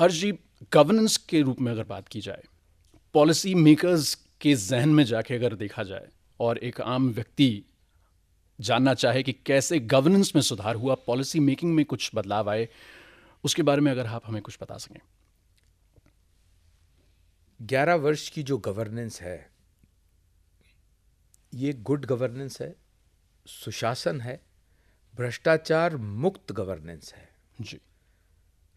हर जी, governance के रूप में अगर बात की जाए, पॉलिसी मेकर्स के जहन में जाके अगर देखा जाए और एक आम व्यक्ति जानना चाहे कि कैसे गवर्नेंस में सुधार हुआ, पॉलिसी मेकिंग में कुछ बदलाव आए, उसके बारे में अगर आप हमें कुछ बता सकें। 11 वर्ष की जो गवर्नेंस है, ये गुड गवर्नेंस है, सुशासन है, भ्रष्टाचार मुक्त गवर्नेंस है। जी।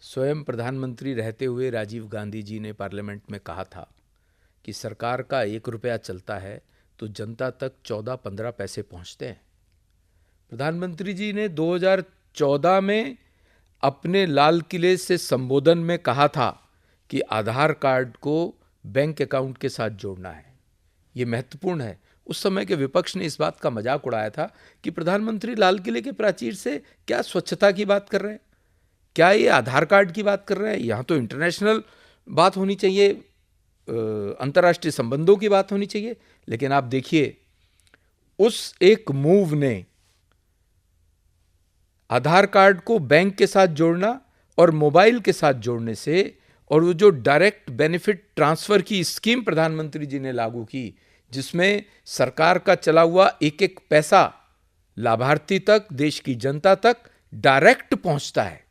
स्वयं प्रधानमंत्री रहते हुए राजीव गांधी जी ने पार्लियामेंट में कहा था कि सरकार का 1 रुपया चलता है तो जनता तक 14-15 पैसे पहुंचते हैं। प्रधानमंत्री जी ने 2014 में अपने लाल किले से संबोधन में कहा था कि आधार कार्ड को बैंक अकाउंट के साथ जोड़ना है। ये महत्वपूर्ण है। उस समय के विपक्ष ने इस बात का मजाक उड़ाया था कि प्रधानमंत्री लाल किले के प्राचीर से क्या स्वच्छता की बात कर रहे हैं, क्या ये आधार कार्ड की बात कर रहे हैं। यहाँ तो इंटरनेशनल बात होनी चाहिए, अंतर्राष्ट्रीय संबंधों की बात होनी चाहिए। लेकिन आप देखिए, उस एक मूव ने आधार कार्ड को बैंक के साथ जोड़ना और मोबाइल के साथ जोड़ने से, और वो जो डायरेक्ट बेनिफिट ट्रांसफर की स्कीम प्रधानमंत्री जी ने लागू की, जिसमें सरकार का चला हुआ एक एक पैसा लाभार्थी तक, देश की जनता तक डायरेक्ट पहुंचता है,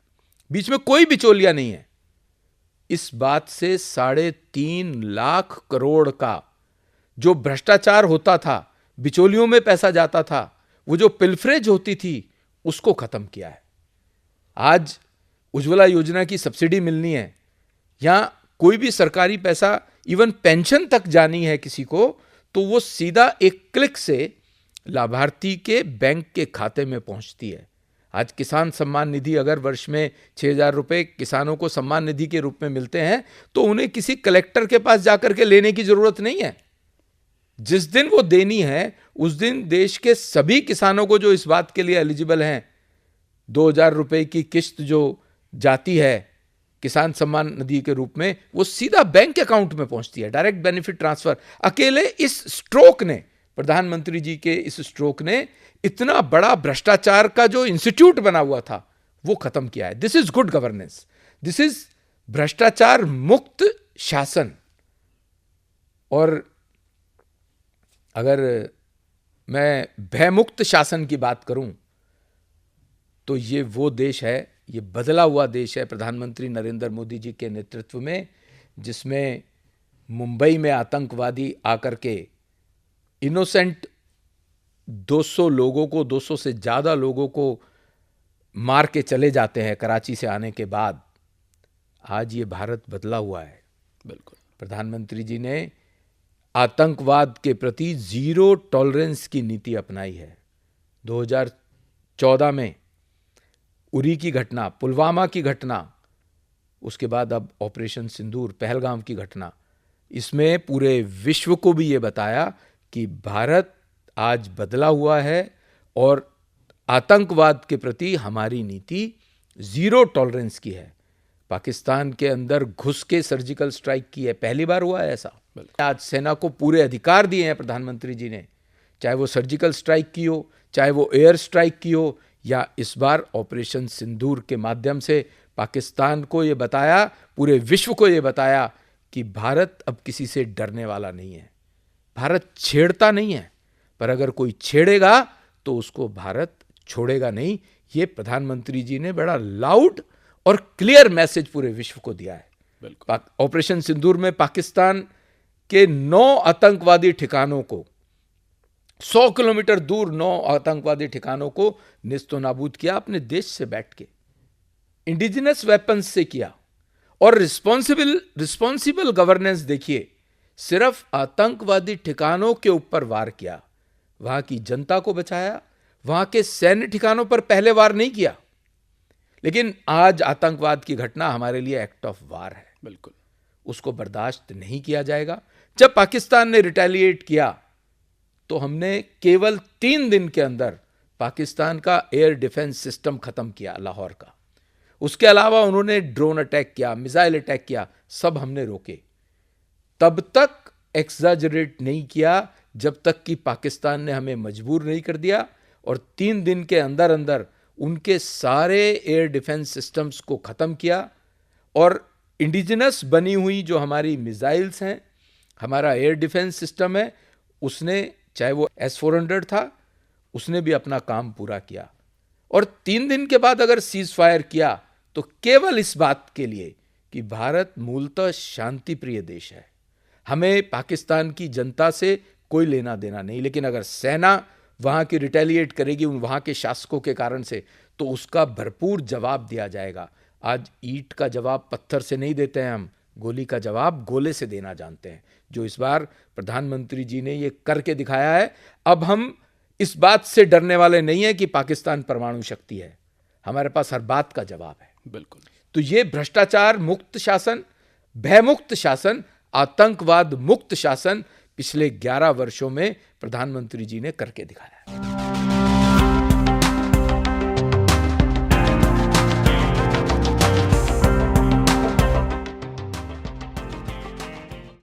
बीच में कोई बिचौलिया नहीं है। इस बात से 3.5 लाख करोड़ का जो भ्रष्टाचार होता था, बिचौलियों में पैसा जाता था, वो जो पिलफरेज होती थी, उसको खत्म किया है। आज उज्ज्वला योजना की सब्सिडी मिलनी है, या कोई भी सरकारी पैसा, इवन पेंशन तक जानी है किसी को, तो वो सीधा एक क्लिक से लाभार्थी के बैंक के खाते में पहुंचती है। आज किसान सम्मान निधि अगर वर्ष में 6,000 रुपए किसानों को सम्मान निधि के रूप में मिलते हैं, तो उन्हें किसी कलेक्टर के पास जाकर के लेने की जरूरत नहीं है। जिस दिन वो देनी है, उस दिन देश के सभी किसानों को जो इस बात के लिए एलिजिबल हैं, 2,000 रुपए की किस्त जो जाती है किसान सम्मान निधि के रूप में, वो सीधा बैंक अकाउंट में पहुंचती है, डायरेक्ट बेनिफिट ट्रांसफर। अकेले इस स्ट्रोक ने, प्रधानमंत्री जी के इस स्ट्रोक ने, इतना बड़ा भ्रष्टाचार का जो इंस्टीट्यूट बना हुआ था, वो खत्म किया है। This is good governance, this is भ्रष्टाचार मुक्त शासन। और अगर मैं भयमुक्त शासन की बात करूं, तो ये वो देश है, ये बदला हुआ देश है प्रधानमंत्री नरेंद्र मोदी जी के नेतृत्व में, जिसमें मुंबई में आतंकवादी आकर के इनोसेंट 200 लोगों को, 200 से ज्यादा लोगों को मार के चले जाते हैं कराची से आने के बाद। आज ये भारत बदला हुआ है। बिल्कुल। प्रधानमंत्री जी ने आतंकवाद के प्रति जीरो टॉलरेंस की नीति अपनाई है। 2014 में उरी की घटना, पुलवामा की घटना, उसके बाद अब ऑपरेशन सिंदूर, पहलगाम की घटना, इसमें पूरे विश्व को भी ये बताया कि भारत आज बदला हुआ है और आतंकवाद के प्रति हमारी नीति जीरो टॉलरेंस की है। पाकिस्तान के अंदर घुस के सर्जिकल स्ट्राइक की है, पहली बार हुआ है ऐसा। आज सेना को पूरे अधिकार दिए हैं प्रधानमंत्री जी ने, चाहे वो सर्जिकल स्ट्राइक की हो, चाहे वो एयर स्ट्राइक की हो, या इस बार ऑपरेशन सिंदूर के माध्यम से पाकिस्तान को ये बताया, पूरे विश्व को ये बताया कि भारत अब किसी से डरने वाला नहीं है। भारत छेड़ता नहीं है, पर अगर कोई छेड़ेगा तो उसको भारत छोड़ेगा नहीं। ये प्रधानमंत्री जी ने बड़ा लाउड और क्लियर मैसेज पूरे विश्व को दिया है। ऑपरेशन सिंदूर में पाकिस्तान के 9 आतंकवादी ठिकानों को, 100 किलोमीटर दूर 9 आतंकवादी ठिकानों को निस्तो नाबूद किया, अपने देश से बैठ के इंडिजिनस वेपन्स से किया। और रिस्पॉन्सिबल गवर्नेंस देखिए, सिर्फ आतंकवादी ठिकानों के ऊपर वार किया, वहां की जनता को बचाया, वहां के सैन्य ठिकानों पर पहले वार नहीं किया। लेकिन आज आतंकवाद की घटना हमारे लिए एक्ट ऑफ वार है। बिल्कुल, उसको बर्दाश्त नहीं किया जाएगा। जब पाकिस्तान ने रिटेलिएट किया, तो हमने केवल 3 दिन के अंदर पाकिस्तान का एयर डिफेंस सिस्टम खत्म किया, लाहौर का। उसके अलावा उन्होंने ड्रोन अटैक किया, मिसाइल अटैक किया, सब हमने रोके। तब तक एक्सैजरेट नहीं किया जब तक कि पाकिस्तान ने हमें मजबूर नहीं कर दिया और 3 दिन के अंदर अंदर उनके सारे एयर डिफेंस सिस्टम्स को खत्म किया और इंडिजिनस बनी हुई जो हमारी मिसाइल्स हैं, हमारा एयर डिफेंस सिस्टम है, उसने, चाहे वो S-400 था, उसने भी अपना काम पूरा किया। और 3 दिन के बाद अगर सीज फायर किया तो केवल इस बात के लिए कि भारत मूलतः शांति प्रिय देश है, हमें पाकिस्तान की जनता से कोई लेना देना नहीं। लेकिन अगर सेना वहां की रिटेलिएट करेगी वहां के शासकों के कारण से, तो उसका भरपूर जवाब दिया जाएगा। आज ईंट का जवाब पत्थर से नहीं देते हैं हम, गोली का जवाब गोले से देना जानते हैं, जो इस बार प्रधानमंत्री जी ने ये करके दिखाया है। अब हम इस बात से डरने वाले नहीं है कि पाकिस्तान परमाणु शक्ति है, हमारे पास हर बात का जवाब है। बिल्कुल। तो ये भ्रष्टाचार मुक्त शासन, भयमुक्त शासन, आतंकवाद मुक्त शासन पिछले 11 वर्षों में प्रधानमंत्री जी ने करके दिखाया है।